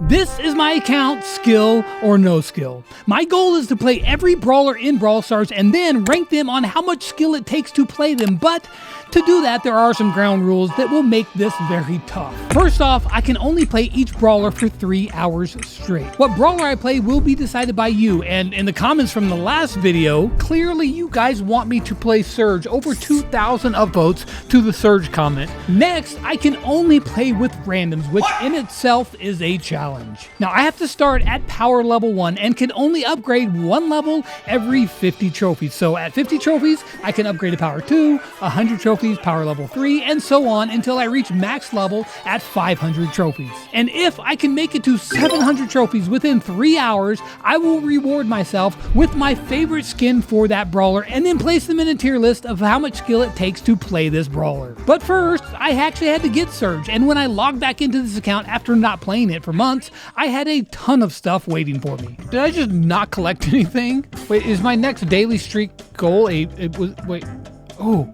This is my account, skill or no skill. My goal is to play every brawler in Brawl Stars and then rank them on how much skill it takes to play them, but to do that, there are some ground rules that will make this very tough. First off, I can only play each brawler for 3 hours straight. What brawler I play will be decided by you, and in the comments from the last video, clearly you guys want me to play Surge. Over 2,000 upvotes to the Surge comment. Next, I can only play with randoms, which in itself is a challenge. Now, I have to start at power level 1 and can only upgrade 1 level every 50 trophies. So at 50 trophies, I can upgrade to power 2, 100 trophies, power level 3, and so on until I reach max level at 500 trophies. And if I can make it to 700 trophies within 3 hours, I will reward myself with my favorite skin for that brawler and then place them in a tier list of how much skill it takes to play this brawler. But first, I actually had to get Surge, and when I logged back into this account after not playing it for months, I had a ton of stuff waiting for me. Did I just not collect anything? Wait, is my next daily streak goal oh,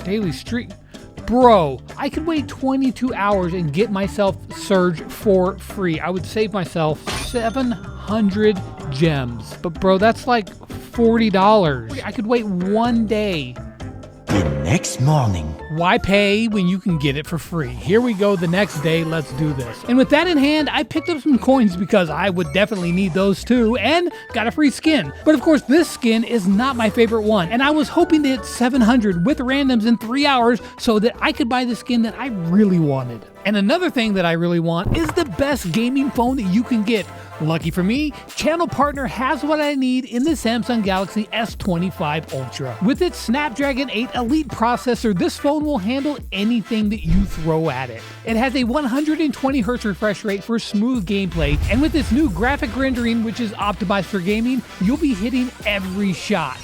daily streak? Bro, I could wait 22 hours and get myself Surge for free. I would save myself 700 gems. But bro, that's like $40. I could wait 1 day. The next morning. Why pay when you can get it for free? Here we go the next day, let's do this. And with that in hand, I picked up some coins because I would definitely need those too, and got a free skin. But of course, this skin is not my favorite one, and I was hoping to hit 700 with randoms in 3 hours so that I could buy the skin that I really wanted. And another thing that I really want is the best gaming phone that you can get. Lucky for me, channel partner has what I need in the Samsung Galaxy S25 Ultra. With its Snapdragon 8 Elite processor, this phone will handle anything that you throw at it. It has a 120Hz refresh rate for smooth gameplay, and with its new graphic rendering, which is optimized for gaming, you'll be hitting every shot.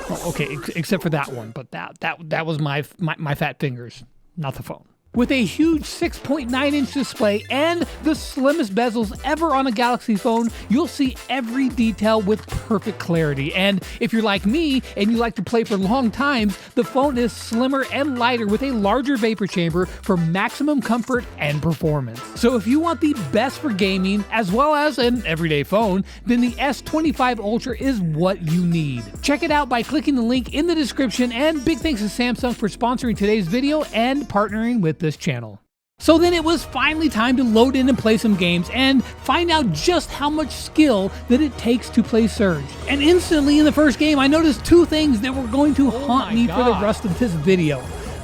Well, okay, except for that one, but that was my fat fingers, not the phone. With a huge 6.9-inch display and the slimmest bezels ever on a Galaxy phone, you'll see every detail with perfect clarity. And if you're like me and you like to play for long times, the phone is slimmer and lighter with a larger vapor chamber for maximum comfort and performance. So if you want the best for gaming as well as an everyday phone, then the S25 Ultra is what you need. Check it out by clicking the link in the description, and big thanks to Samsung for sponsoring today's video and partnering with this channel. So then it was finally time to load in and play some games and find out just how much skill that it takes to play Surge. And instantly in the first game, I noticed two things that were going to haunt me for the rest of this video.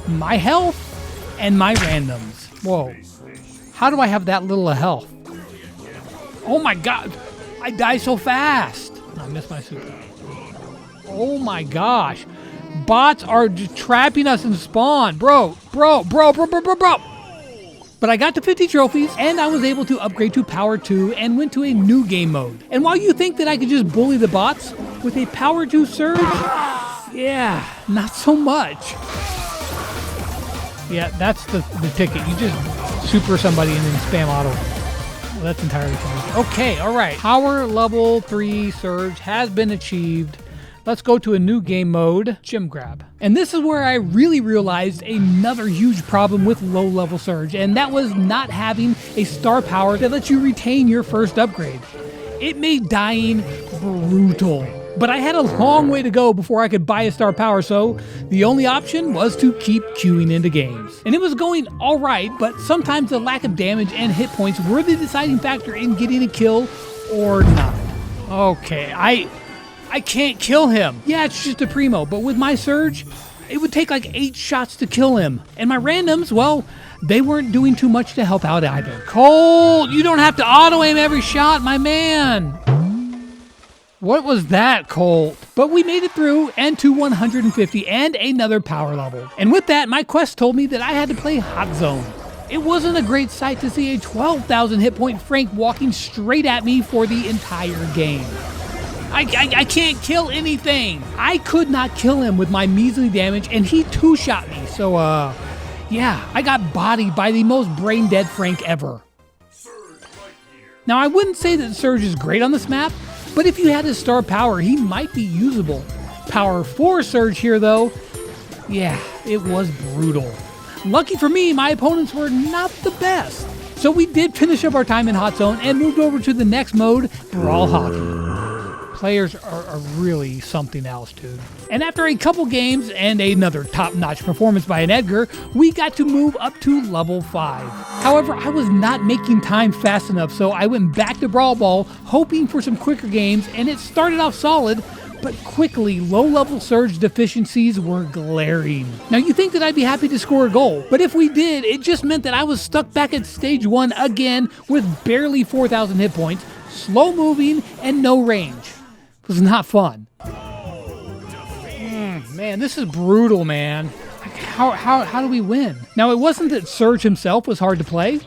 My health and my randoms. Whoa. How do I have that little of health? Oh my god. I die so fast. I missed my super. Oh my gosh. Bots are just trapping us in spawn. Bro. But I got to 50 trophies, and I was able to upgrade to power 2 and went to a new game mode. And while you think that I could just bully the bots with a power 2 Surge, yeah, not so much. Yeah, that's the ticket. You just super somebody and then spam auto. Well, that's entirely fine. Okay, all right. Power level 3 Surge has been achieved. Let's go to a new game mode, Gem Grab. And this is where I really realized another huge problem with low-level Surge, and that was not having a star power that lets you retain your first upgrade. It made dying brutal. But I had a long way to go before I could buy a star power, so the only option was to keep queuing into games. And it was going alright, but sometimes the lack of damage and hit points were the deciding factor in getting a kill or not. Okay, I can't kill him. Yeah, it's just a primo, but with my Surge, it would take like 8 shots to kill him. And my randoms, well, they weren't doing too much to help out either. Colt, you don't have to auto-aim every shot, my man. What was that, Colt? But we made it through and to 150 and another power level. And with that, my quest told me that I had to play Hot Zone. It wasn't a great sight to see a 12,000 hit point Frank walking straight at me for the entire game. I can't kill anything. I could not kill him with my measly damage, and he two-shot me. So, yeah, I got bodied by the most brain-dead Frank ever. Now, I wouldn't say that Surge is great on this map, but if you had his star power, he might be usable. Power 4 Surge here, though, yeah, it was brutal. Lucky for me, my opponents were not the best. So we did finish up our time in Hot Zone and moved over to the next mode, Brawl Hockey. Players are really something else, dude. And after a couple games and another top-notch performance by an Edgar, we got to move up to level 5. However, I was not making time fast enough, so I went back to Brawl Ball, hoping for some quicker games, and it started off solid, but quickly, low-level surge deficiencies were glaring. Now, you think that I'd be happy to score a goal, but if we did, it just meant that I was stuck back at stage 1 again with barely 4,000 hit points, slow moving, and no range. It was not fun. Man, this is brutal, man. Like, how do we win? Now, it wasn't that Surge himself was hard to play,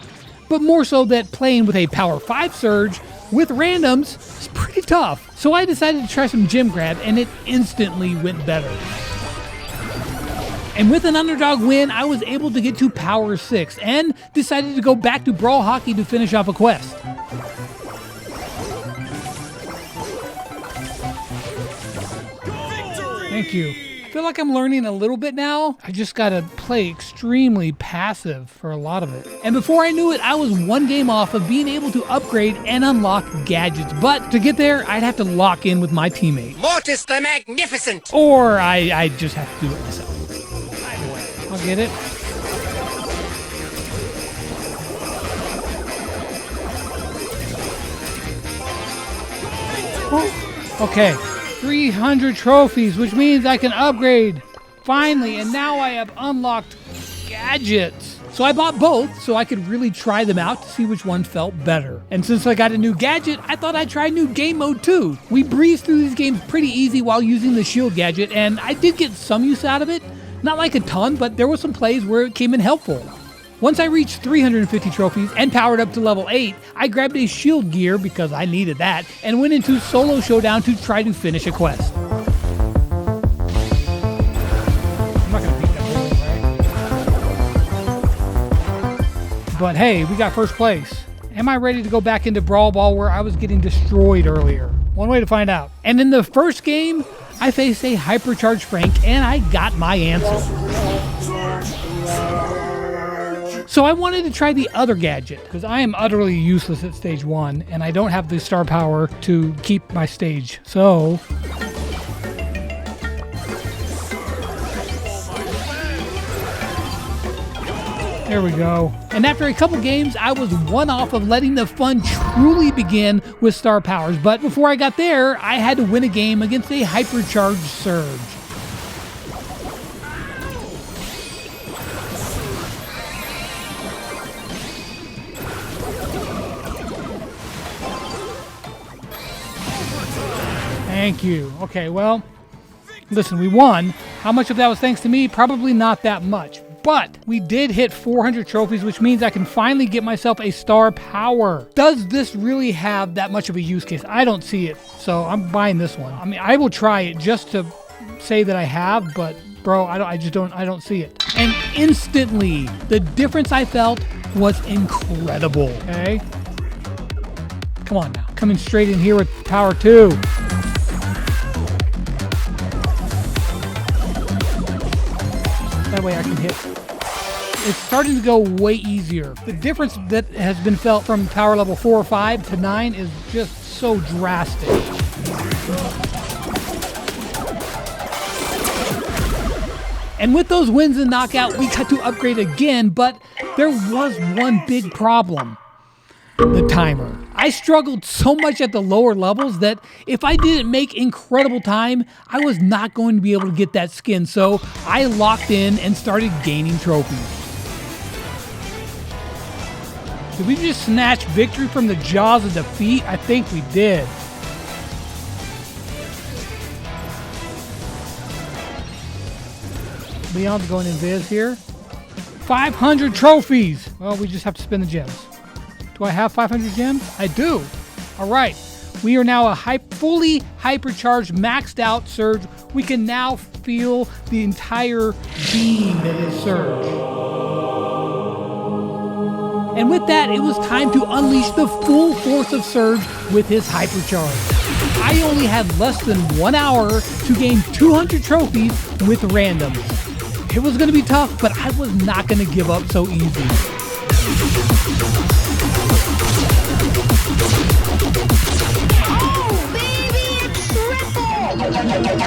but more so that playing with a Power 5 Surge with randoms is pretty tough. So I decided to try some gym grab, and it instantly went better. And with an underdog win, I was able to get to Power 6 and decided to go back to Brawl Hockey to finish off a quest. Thank you. I feel like I'm learning a little bit now. I just gotta play extremely passive for a lot of it. And before I knew it, I was one game off of being able to upgrade and unlock gadgets. But to get there, I'd have to lock in with my teammate. Mortis the Magnificent! Or I just have to do it myself. Either way, I'll get it. Oh, okay. 300 trophies, which means I can upgrade. Finally, and now I have unlocked gadgets. So I bought both so I could really try them out to see which one felt better. And since I got a new gadget, I thought I'd try new game mode too. We breezed through these games pretty easy while using the shield gadget, and I did get some use out of it. Not like a ton, but there were some plays where it came in helpful. Once I reached 350 trophies and powered up to level 8, I grabbed a shield gear because I needed that and went into solo showdown to try to finish a quest. I'm not gonna beat that building, right? But hey, we got first place. Am I ready to go back into Brawl Ball where I was getting destroyed earlier? One way to find out. And in the first game, I faced a hypercharged Frank and I got my answer. So I wanted to try the other gadget, because I am utterly useless at stage 1, and I don't have the star power to keep my stage. So there we go. And after a couple games, I was one off of letting the fun truly begin with star powers. But before I got there, I had to win a game against a hypercharged Surge. Thank you. Okay, well, listen, we won. How much of that was thanks to me? Probably not that much. But we did hit 400 trophies, which means I can finally get myself a star power. Does this really have that much of a use case? I don't see it, so I'm buying this one. I mean, I will try it just to say that I have, but bro, I don't see it. And instantly, the difference I felt was incredible. Okay? Come on now. Coming straight in here with power 2. That way I can hit. It's starting to go way easier. The difference that has been felt from power level 4 or 5 to 9 is just so drastic. And with those wins in Knockout, we got to upgrade again, but there was one big problem. The timer. I struggled so much at the lower levels that if I didn't make incredible time, I was not going to be able to get that skin, so I locked in and started gaining trophies. Did we just snatch victory from the jaws of defeat? I think we did. Leon's going invis here. 500 trophies! Well, we just have to spin the gems. Do I have 500 gems? I do. All right. We are now a fully hypercharged, maxed out Surge. We can now feel the entire being that is Surge. And with that, it was time to unleash the full force of Surge with his hypercharge. I only had less than 1 hour to gain 200 trophies with randoms. It was going to be tough, but I was not going to give up so easy. We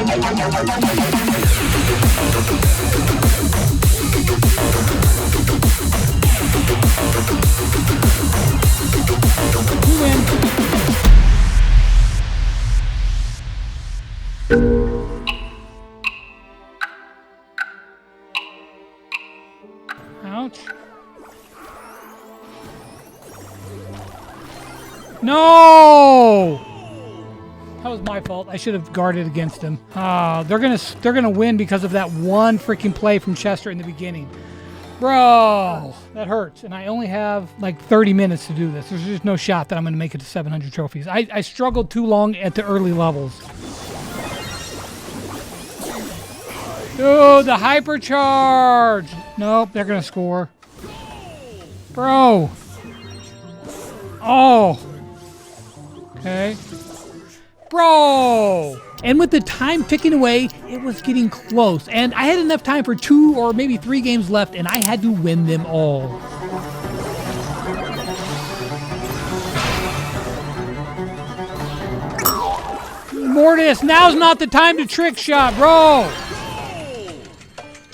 win. Ouch. No! That was my fault. I should have guarded against him. They're gonna win because of that one freaking play from Chester in the beginning. Bro, that hurts. And I only have like 30 minutes to do this. There's just no shot that I'm gonna make it to 700 trophies. I struggled too long at the early levels. Dude, the hypercharge! Nope, they're gonna score. Bro. Oh. Okay. Bro! And with the time ticking away, it was getting close. And I had enough time for 2 or maybe 3 games left, and I had to win them all. Mortis, now's not the time to trick shot, bro!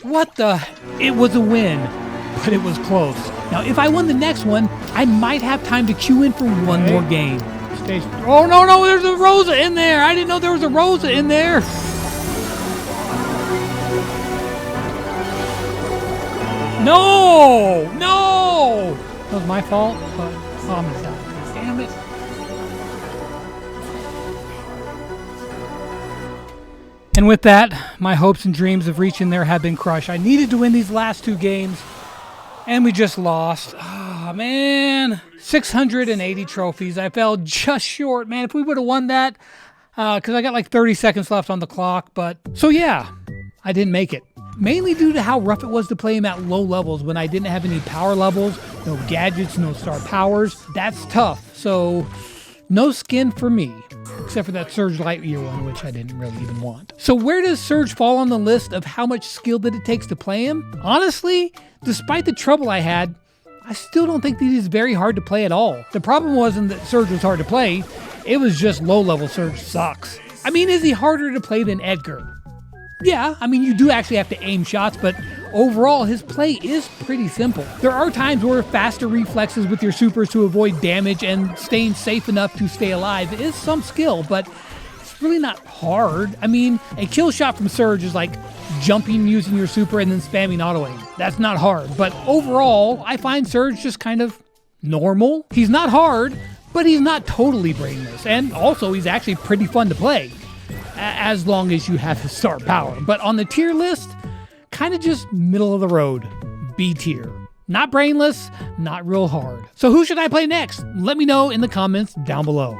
What the? It was a win, but it was close. Now, if I won the next one, I might have time to queue in for one more game. Oh, no, there's a Rosa in there. I didn't know there was a Rosa in there. No. That was my fault, but I'm gonna die. Damn it. And with that, my hopes and dreams of reaching there have been crushed. I needed to win these last 2 games, and we just lost. Oh, man. 680 trophies. I fell just short, man. If we would have won that, because I got like 30 seconds left on the clock. But so yeah, I didn't make it. Mainly due to how rough it was to play him at low levels when I didn't have any power levels, no gadgets, no star powers. That's tough. So no skin for me, except for that Surge Lightyear one, which I didn't really even want. So where does Surge fall on the list of how much skill that it takes to play him? Honestly, despite the trouble I had, I still don't think that he's very hard to play at all. The problem wasn't that Surge was hard to play, it was just low-level Surge sucks. I mean, is he harder to play than Edgar? Yeah, I mean, you do actually have to aim shots, but overall, his play is pretty simple. There are times where faster reflexes with your supers to avoid damage and staying safe enough to stay alive is some skill, but it's really not hard. I mean, a kill shot from Surge is like jumping using your super and then spamming auto aim. That's not hard, but overall, I find Surge just kind of normal. He's not hard, but he's not totally brainless, and also he's actually pretty fun to play, as long as you have his star power. But on the tier list, kind of just middle of the road, B tier. Not brainless, not real hard. So who should I play next? Let me know in the comments down below.